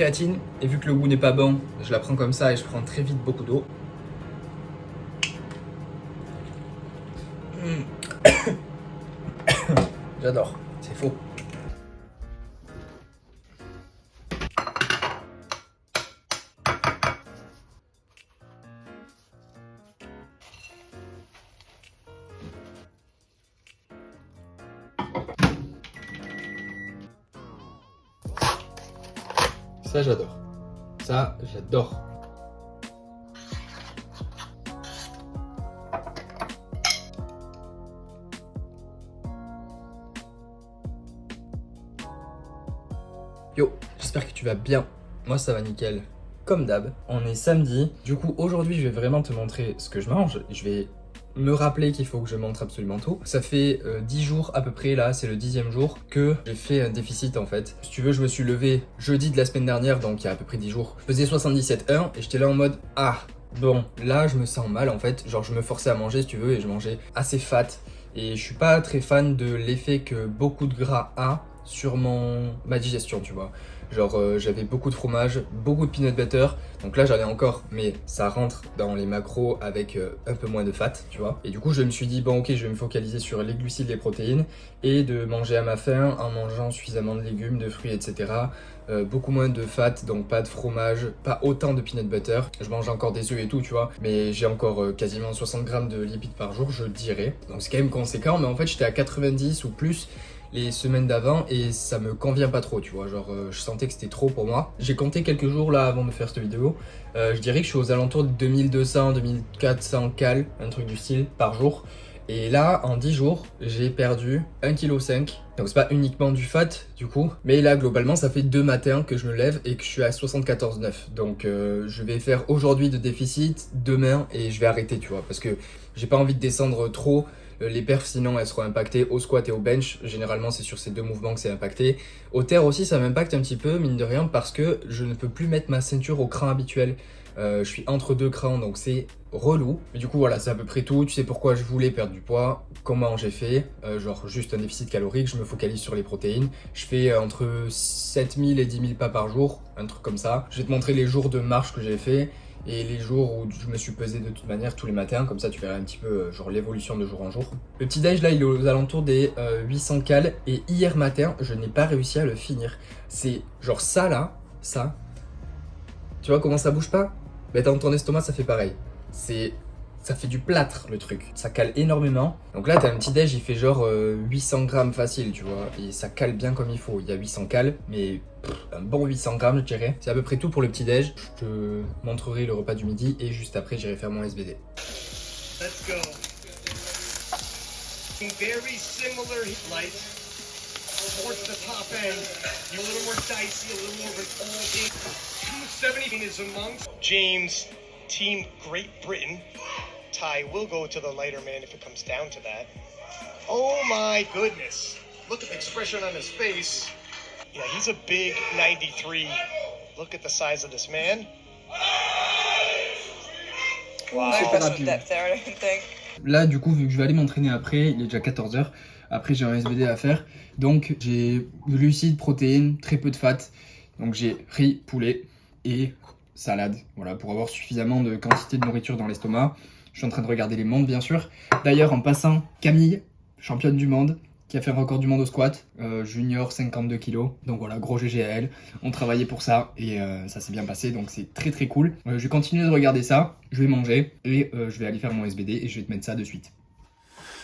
créatine et vu que le goût n'est pas bon, je la prends comme ça et je prends très vite beaucoup d'eau. J'adore, c'est faux. Ça j'adore. Ça j'adore. Yo, j'espère que tu vas bien. Moi ça va nickel. Comme d'hab, on est samedi. Du coup aujourd'hui je vais vraiment te montrer ce que je mange. Je vais me rappeler qu'il faut que je montre absolument tout. Ça fait 10 jours à peu près, là c'est le 10e jour que j'ai fait un déficit en fait. Si tu veux, je me suis levé jeudi de la semaine dernière, donc il y a à peu près 10 jours. Je faisais 77,1 et j'étais là en mode ah bon, là je me sens mal en fait. Genre je me forçais à manger si tu veux et je mangeais assez fat. Et je suis pas très fan de l'effet que beaucoup de gras a sur ma digestion, tu vois. Genre j'avais beaucoup de fromage, beaucoup de peanut butter, donc là j'en ai encore, mais ça rentre dans les macros avec un peu moins de fat, tu vois. Et du coup je me suis dit bon ok, je vais me focaliser sur les glucides, les protéines et de manger à ma faim en mangeant suffisamment de légumes, de fruits, etc. Beaucoup moins de fat, donc pas de fromage, pas autant de peanut butter. Je mange encore des œufs et tout, tu vois, mais j'ai encore quasiment 60 grammes de lipides par jour, je dirais. Donc c'est quand même conséquent, mais en fait j'étais à 90 ou plus les semaines d'avant et ça me convient pas trop, tu vois, genre je sentais que c'était trop pour moi. J'ai compté quelques jours là avant de faire cette vidéo, je dirais que je suis aux alentours de 2200, 2400 cales, un truc du style, par jour. Et là, en 10 jours, j'ai perdu 1,5 kg. Donc c'est pas uniquement du fat du coup, mais là globalement ça fait 2 matins que je me lève et que je suis à 74,9. Donc je vais faire aujourd'hui de déficit, demain, et je vais arrêter, tu vois, parce que j'ai pas envie de descendre trop. Les perfs sinon elles seront impactées au squat et au bench, généralement c'est sur ces deux mouvements que c'est impacté. Au terre aussi ça m'impacte un petit peu mine de rien parce que je ne peux plus mettre ma ceinture au cran habituel. Je suis entre deux crans donc c'est relou. Mais du coup voilà, c'est à peu près tout. Tu sais pourquoi je voulais perdre du poids, comment j'ai fait, genre juste un déficit calorique, je me focalise sur les protéines. Je fais entre 7000 et 10 000 pas par jour, un truc comme ça. Je vais te montrer les jours de marche que j'ai fait et les jours où je me suis pesé de toute manière tous les matins, comme ça tu verras un petit peu genre l'évolution de jour en jour. Le petit déj là il est aux alentours des 800 cales et hier matin je n'ai pas réussi à le finir. C'est genre ça là, ça. Tu vois comment ça bouge pas? Bah dans ton estomac ça fait pareil. Ça fait du plâtre le truc, ça cale énormément. Donc là t'as un petit déj, il fait genre 800 grammes facile, tu vois, et ça cale bien comme il faut. Il y a 800 cales, mais un bon 800 grammes je dirais. C'est à peu près tout pour le petit déj. Je te montrerai le repas du midi et juste après j'irai faire mon SBD. Let's go. Very similar light towards the top end. You're a little more dicey, a little more of an all-in. 270 is amongst James, Team Great Britain. Ty will go to the lighter man if it comes down to that. Oh my goodness. Look at the expression on his face. Yeah, he's a big 93. Look at the size of this man. Wow. Là du coup vu que je vais aller m'entraîner après, il est déjà 14h. Après j'ai un SBD à faire. Donc j'ai glucides, protéines, très peu de fat. Donc j'ai riz, poulet et salade. Voilà, pour avoir suffisamment de quantité de nourriture dans l'estomac. Je suis en train de regarder les montres bien sûr. D'ailleurs en passant, Camille, championne du monde, qui a fait un record du monde au squat, junior 52 kg. Donc voilà, gros GG à elle. On travaillait pour ça et ça s'est bien passé, donc c'est très très cool. Je vais continuer de regarder ça, je vais manger et je vais aller faire mon SBD et je vais te mettre ça de suite.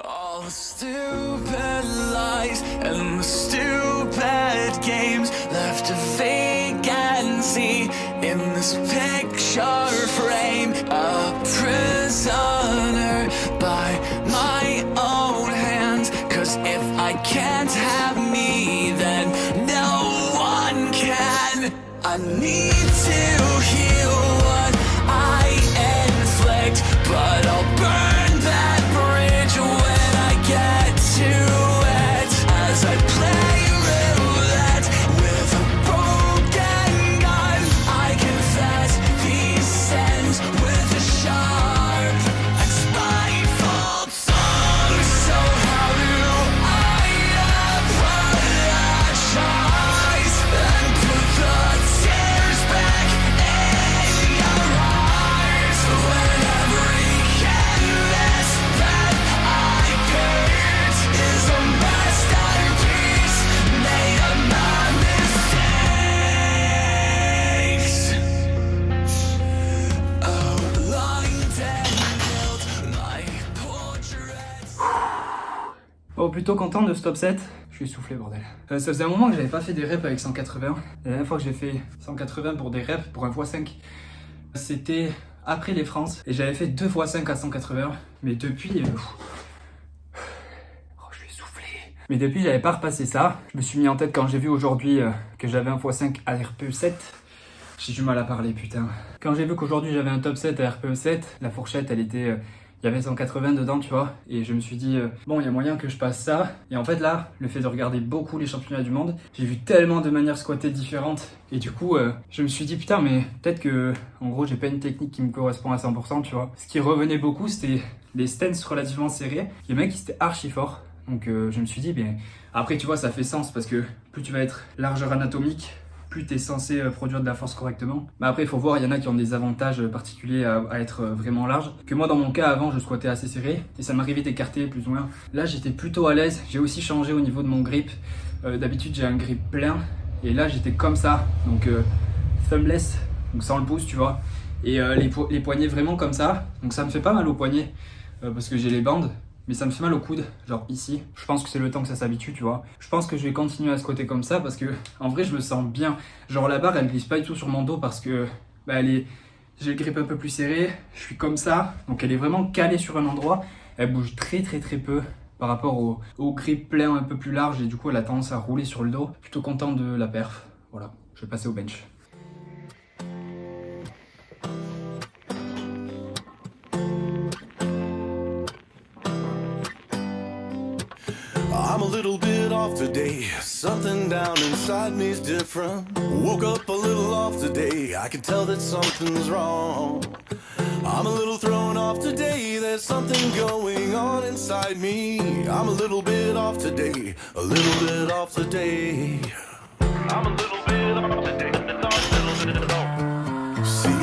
All the stupid lies and the stupid games left a vacancy in this picture frame. A prisoner by my own hands. 'Cause if I can't have me, then no one can. I need to heal what I inflict, but I'll burn that bridge when I get to it. As I play roulette with a broken gun, I confess these ends with a sharp and spiteful tongue. So how do I apologize and put the tear plutôt content de ce top 7. Je suis essoufflé, bordel. Ça faisait un moment que j'avais pas fait des reps avec 180. La dernière fois que j'ai fait 180 pour des reps, pour un x5, c'était après les France. Et j'avais fait 2 x5 à 180. Mais depuis... je suis essoufflé. Mais depuis, j'avais pas repassé ça. Je me suis mis en tête quand j'ai vu aujourd'hui que j'avais un x5 à RPE7. J'ai du mal à parler, putain. Quand j'ai vu qu'aujourd'hui j'avais un top 7 à RPE7, la fourchette, elle était... il y avait 180 dedans, tu vois. Et je me suis dit, bon, il y a moyen que je passe ça. Et en fait, là, le fait de regarder beaucoup les championnats du monde, j'ai vu tellement de manières squattées différentes. Et du coup, je me suis dit, putain, mais peut-être que, en gros, j'ai pas une technique qui me correspond à 100%, tu vois. Ce qui revenait beaucoup, c'était les stances relativement serrés. Les mecs, ils étaient archi forts. Donc, je me suis dit, bien... Après, tu vois, ça fait sens parce que plus tu vas être largeur anatomique, plus tu es censé produire de la force correctement. Mais après, il faut voir, il y en a qui ont des avantages particuliers à être vraiment large. Que moi, dans mon cas, avant, je squattais assez serré et ça m'arrivait d'écarter plus ou moins. Là, j'étais plutôt à l'aise. J'ai aussi changé au niveau de mon grip. D'habitude, j'ai un grip plein et là, j'étais comme ça. Donc, thumbless, donc sans le pouce, tu vois. Et les poignets vraiment comme ça. Donc, ça me fait pas mal aux poignets parce que j'ai les bandes. Mais ça me fait mal au coude, genre ici. Je pense que c'est le temps que ça s'habitue, tu vois. Je pense que je vais continuer à squatter comme ça parce que, en vrai, je me sens bien. Genre la barre, elle glisse pas du tout sur mon dos parce que, j'ai le grip un peu plus serré. Je suis comme ça, donc elle est vraiment calée sur un endroit. Elle bouge très peu par rapport au grip plein un peu plus large et du coup, elle a tendance à rouler sur le dos. Plutôt content de la perf. Voilà, je vais passer au bench. I'm a little bit off today. Something down inside me's different. Woke up a little off today. I can tell that something's wrong. I'm a little thrown off today. There's something going on inside me. I'm a little bit off today. A little bit off today. I'm a little bit off today. See,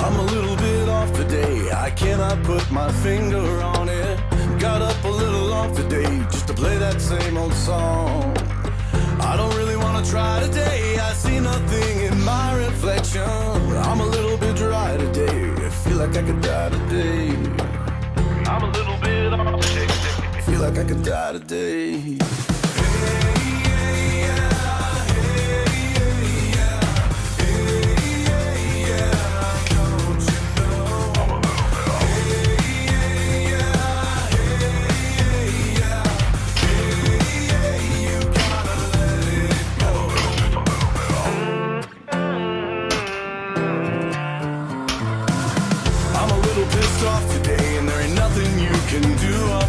I'm a little bit off today. I cannot put my finger on it. Got up a little off today just to play that same old song. I don't really wanna try today. I see nothing in my reflection. I'm a little bit dry today. I feel like I could die today. I'm a little bit off today. Feel like I could die today.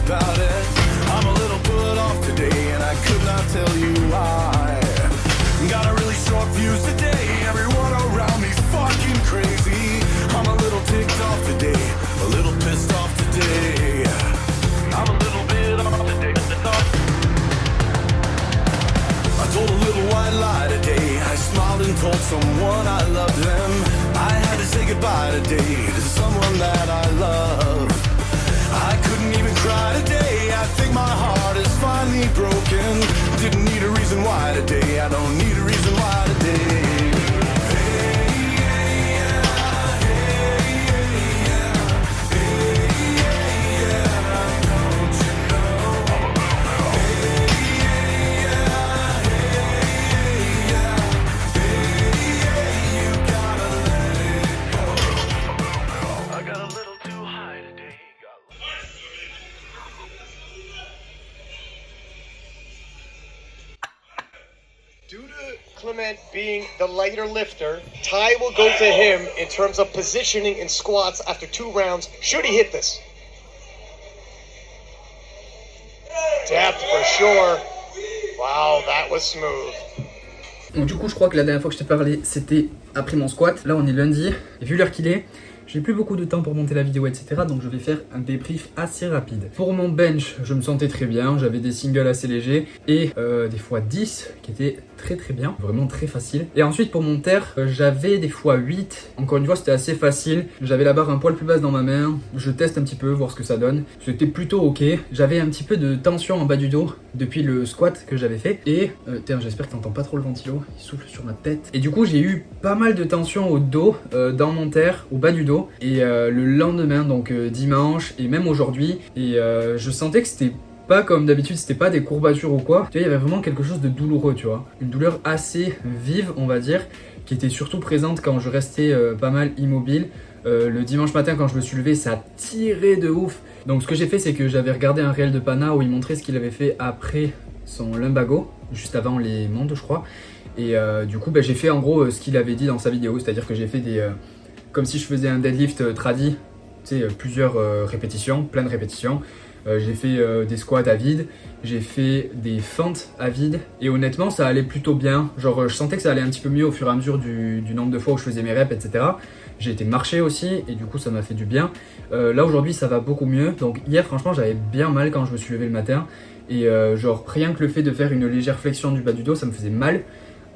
About it. I'm a little put off today and I could not tell you why. Got a really short fuse today. Everyone around me's fucking crazy. I'm a little ticked off today, a little pissed off today. I'm a little bit off today. I told a little white lie today. I smiled and told someone I loved them. I had to say goodbye today to someone that I love. I couldn't even cry today. I think my heart is finally broken. Didn't need a reason why today. I don't need a reason why today. Due to Clement being the lighter lifter, Ty will go to him in terms of positioning in squats after 2 rounds, should he hit this. Depth for sure. Wow, that was smooth. Donc du coup, je crois que la dernière fois que je t'ai parlé, c'était après mon squat. Là, on est lundi, et vu l'heure qu'il est, j'ai plus beaucoup de temps pour monter la vidéo, etc. Donc je vais faire un débrief assez rapide. Pour mon bench, je me sentais très bien. J'avais des singles assez légers et des fois 10 qui étaient très bien, vraiment très facile. Et ensuite pour mon terre, j'avais des fois 8. Encore une fois, c'était assez facile. J'avais la barre un poil plus basse dans ma main. Je teste un petit peu, voir ce que ça donne. C'était plutôt ok. J'avais un petit peu de tension en bas du dos depuis le squat que j'avais fait. Et j'espère que t'entends pas trop le ventilo. Il souffle sur ma tête. Et du coup, j'ai eu pas mal de tension au dos, dans mon terre, au bas du dos. Et le lendemain, donc dimanche et même aujourd'hui, et je sentais que c'était pas comme d'habitude, c'était pas des courbatures ou quoi. Tu vois, il y avait vraiment quelque chose de douloureux, tu vois. Une douleur assez vive, on va dire, qui était surtout présente quand je restais pas mal immobile. Le dimanche matin, quand je me suis levé, ça tirait de ouf. Donc ce que j'ai fait, c'est que j'avais regardé un réel de Pana où il montrait ce qu'il avait fait après son lumbago, juste avant les mondes, je crois. Et du coup, j'ai fait en gros ce qu'il avait dit dans sa vidéo, c'est-à-dire que j'ai fait des... comme si je faisais un deadlift tradi, tu sais, plusieurs répétitions, plein de répétitions. J'ai fait des squats à vide, j'ai fait des fentes à vide, et honnêtement ça allait plutôt bien. Genre je sentais que ça allait un petit peu mieux au fur et à mesure du nombre de fois où je faisais mes reps, etc. J'ai été marcher aussi, et du coup ça m'a fait du bien. Là aujourd'hui ça va beaucoup mieux, donc hier franchement j'avais bien mal quand je me suis levé le matin, et genre rien que le fait de faire une légère flexion du bas du dos ça me faisait mal,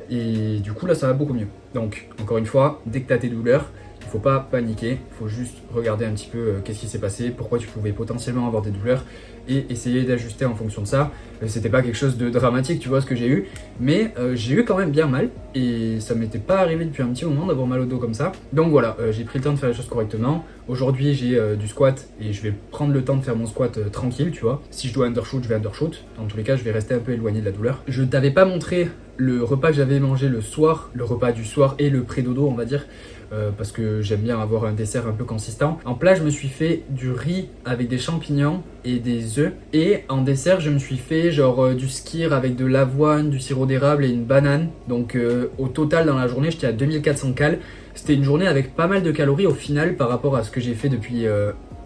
et du coup là ça va beaucoup mieux. Donc encore une fois, dès que tu as tes douleurs, il faut pas paniquer, il faut juste regarder un petit peu qu'est-ce qui s'est passé, pourquoi tu pouvais potentiellement avoir des douleurs et essayer d'ajuster en fonction de ça. C'était pas quelque chose de dramatique, tu vois ce que j'ai eu, mais j'ai eu quand même bien mal et ça m'était pas arrivé depuis un petit moment d'avoir mal au dos comme ça. Donc voilà, j'ai pris le temps de faire les choses correctement. Aujourd'hui j'ai du squat et je vais prendre le temps de faire mon squat tranquille, tu vois. Si je dois undershoot, je vais undershoot. Dans tous les cas, je vais rester un peu éloigné de la douleur. Je t'avais pas montré le repas que j'avais mangé le soir, le repas du soir et le pré-dodo on va dire. Parce que j'aime bien avoir un dessert un peu consistant. En plat, je me suis fait du riz avec des champignons et des œufs. Et en dessert, je me suis fait genre du skyr avec de l'avoine, du sirop d'érable et une banane. Donc au total, dans la journée, j'étais à 2400 cales. C'était une journée avec pas mal de calories au final par rapport à ce que j'ai fait depuis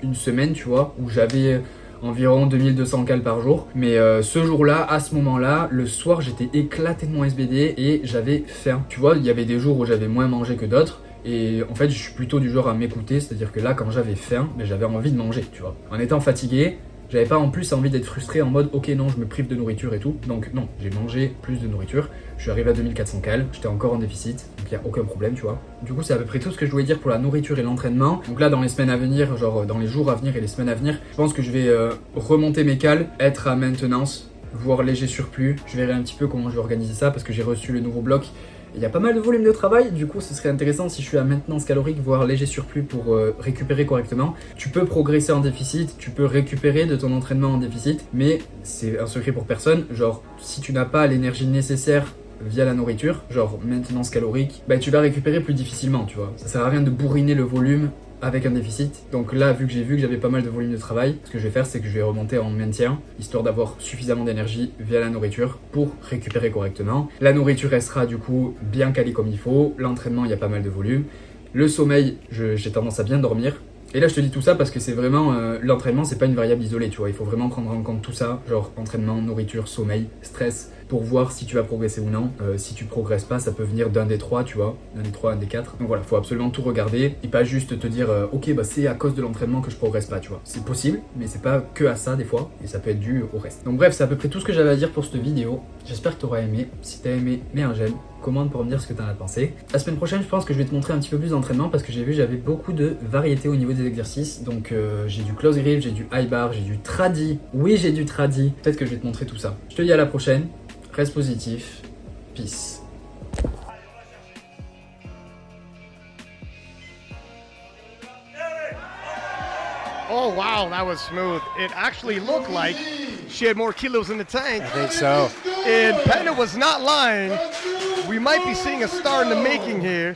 une semaine, tu vois, où j'avais environ 2200 cales par jour. Mais ce jour-là, à ce moment-là, le soir, j'étais éclaté de mon SBD et j'avais faim. Tu vois, il y avait des jours où j'avais moins mangé que d'autres. Et en fait, je suis plutôt du genre à m'écouter, c'est-à-dire que là, quand j'avais faim, j'avais envie de manger, tu vois. En étant fatigué, j'avais pas en plus envie d'être frustré en mode ok non, je me prive de nourriture et tout. Donc non, j'ai mangé plus de nourriture. Je suis arrivé à 2400 cales, j'étais encore en déficit, donc il n'y a aucun problème, tu vois. Du coup, c'est à peu près tout ce que je voulais dire pour la nourriture et l'entraînement. Donc là, dans les semaines à venir, genre dans les jours à venir et les semaines à venir, je pense que je vais remonter mes cales, être à maintenance, voire léger surplus. Je verrai un petit peu comment je vais organiser ça parce que j'ai reçu le nouveau bloc. Il y a pas mal de volume de travail, du coup ce serait intéressant si je suis à maintenance calorique, voire léger surplus pour récupérer correctement. Tu peux progresser en déficit, tu peux récupérer de ton entraînement en déficit, mais c'est un secret pour personne. Genre si tu n'as pas l'énergie nécessaire via la nourriture, genre maintenance calorique, tu vas récupérer plus difficilement, tu vois. Ça sert à rien de bourriner le volume avec un déficit. Donc là, vu que j'ai vu que j'avais pas mal de volume de travail, ce que je vais faire, c'est que je vais remonter en maintien, histoire d'avoir suffisamment d'énergie via la nourriture pour récupérer correctement. La nourriture restera du coup bien calée comme il faut. L'entraînement, il y a pas mal de volume. Le sommeil, j'ai tendance à bien dormir. Et là, je te dis tout ça parce que c'est vraiment... l'entraînement, c'est pas une variable isolée, tu vois. Il faut vraiment prendre en compte tout ça, genre entraînement, nourriture, sommeil, stress, pour voir si tu vas progresser ou non. Si tu progresses pas, ça peut venir d'un des trois, tu vois, d'un des trois, un des quatre. Donc voilà, faut absolument tout regarder et pas juste te dire ok, c'est à cause de l'entraînement que je progresse pas, tu vois. C'est possible, mais c'est pas que à ça des fois, et ça peut être dû au reste. Donc bref, c'est à peu près tout ce que j'avais à dire pour cette vidéo. J'espère que t'auras aimé. Si t'as aimé, mets un j'aime. Commente pour me dire ce que t'en as pensé. La semaine prochaine, je pense que je vais te montrer un petit peu plus d'entraînement parce que j'ai vu j'avais beaucoup de variété au niveau des exercices. Donc j'ai du close grip, j'ai du high bar, j'ai du tradi. Oui, j'ai du tradi. Peut-être que je vais te montrer tout ça. Je te dis à la prochaine. Reste positif. Peace. Oh, wow, that was smooth. It actually looked like she had more kilos in the tank. I think so. And Pena was not lying. We might be seeing a star in the making here.